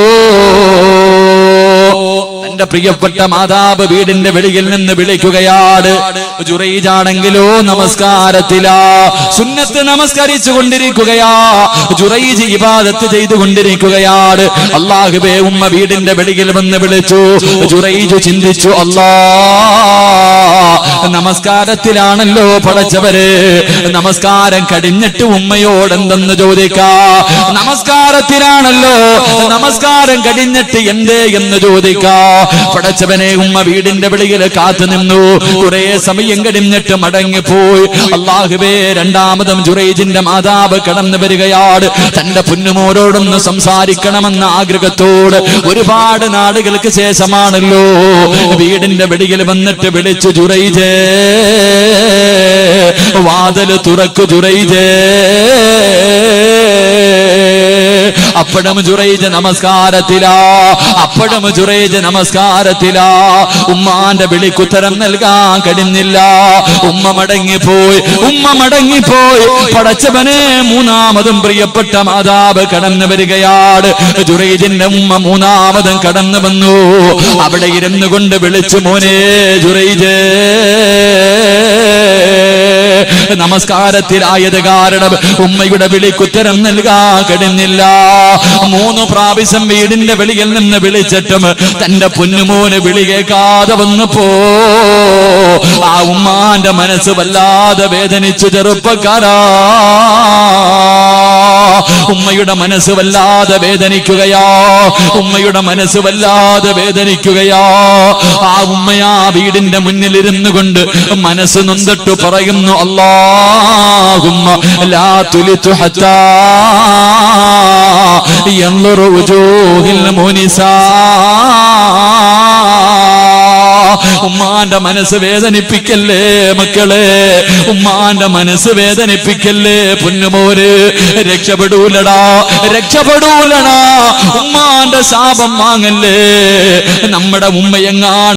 തന്റെ പ്രിയപ്പെട്ട മാതാവ് വീടിന്റെ വെളിയിൽ നിന്ന് വിളിക്കുകയാണ്. ജുറൈജാണെങ്കിലോ നമസ്കാരത്തിലാ, സുന്നത്ത് നമസ്കരിച്ചു കൊണ്ടിരിക്കുകയാ. ജുറൈജ് ഇബാദത്ത് ചെയ്തുകൊണ്ടിരിക്കുകയാണ്. അല്ലാഹുവേ, ഉമ്മ വീടിന്റെ വെളിയിൽ വന്ന് വിളിച്ചു. ജുറൈജ് ചിന്തിച്ചു, അല്ലാ, നമസ്കാരത്തിലാണല്ലോ പടച്ചവര്, നമസ്കാരം കഴിഞ്ഞിട്ട് ഉമ്മയോട് എന്തെന്ന് ചോദിക്കാ. നമസ്കാരത്തിലാണല്ലോ, നമസ്കാരം കഴിഞ്ഞിട്ട് എന്തേ എന്ന് ചോദിക്കാ. പടച്ചവനെ, ഉമ്മ വീടിന്റെ വെളിയിൽ കാത്തു നിന്നു. കുറെ സമയം കഴിഞ്ഞിട്ട് മടങ്ങിപ്പോയി. അല്ലാഹുവേ, രണ്ടാമതും ജുറൈജിന്റെ മാതാവ് കടന്നു വരികയാണ്. തന്റെ പൊന്നുമോരോടൊന്ന് സംസാരിക്കണമെന്ന ആഗ്രഹത്തോട്. ഒരുപാട് നാളുകൾക്ക് ശേഷമാണല്ലോ വീടിന്റെ വെളിയിൽ വന്നിട്ട് വിളിച്ചു, ജുറൈജേ, വാതില് തുറക്കു ജുറൈജേ. അപ്പഴും ജുറൈജ് നമസ്കാരത്തിലാ, അപ്പഴും ജുറൈജ് നമസ്കാരത്തിലാ. ഉമ്മാന്റെ വിളിക്കുത്തരം നൽകാൻ കഴിഞ്ഞില്ല. ഉമ്മ മടങ്ങിപ്പോയി, ഉമ്മ മടങ്ങിപ്പോയി. പടച്ചവനെ, മൂന്നാമതും പ്രിയപ്പെട്ട മാതാവ് കടന്നു വരികയാണ്. ജുറൈജിന്റെ ഉമ്മ മൂന്നാമതും കടന്നു വന്നു. അവിടെ ഇരുന്നു കൊണ്ട് വിളിച്ചു, മോനെ ജുറൈജ്, നമസ്കാരത്തിലായത് കാരണം ഉമ്മയുടെ വിളിക്കുത്തരം നൽകാൻ കഴിഞ്ഞില്ല. 3 പ്രാവശ്യം വീടിന്റെ വെളിയിൽ നിന്ന് വിളിച്ചിട്ടും തന്റെ പൊന്നുമോന് വിളി കേൾക്കാതെ വന്നപ്പോ ആ ഉമ്മാന്റെ മനസ്സ് വല്ലാതെ വേദനിച്ചു. ചെറുപ്പക്കാരാ, ഉമ്മയുടെ മനസ്സ് വല്ലാതെ വേദനിക്കുകയാ, ഉമ്മയുടെ മനസ്സ് വല്ലാതെ വേദനിക്കുകയാ. ആ ഉമ്മയാ വീടിന്റെ മുന്നിലിരുന്നു കൊണ്ട് മനസ്സ് നൊന്തിട്ടു പറയുന്നു, അല്ലാഹുമ്മ ലാ തുലിതു ഹത്താ യൻളുറു വജൂഹിൽ മുനിസാ. ഉമ്മാന്റെ മനസ്സ് വേദനിപ്പിക്കല്ലേ മക്കളെ, ഉമ്മാന്റെ മനസ്സ് വേദനിപ്പിക്കല്ലേ പൊന്നുമോര്. രക്ഷപ്പെടൂലടാ, രക്ഷപ്പെടൂലടാ. ഉമ്മാന്റെ ശാപം വാങ്ങല്ലേ. നമ്മുടെ ഉമ്മയെങ്ങാൻ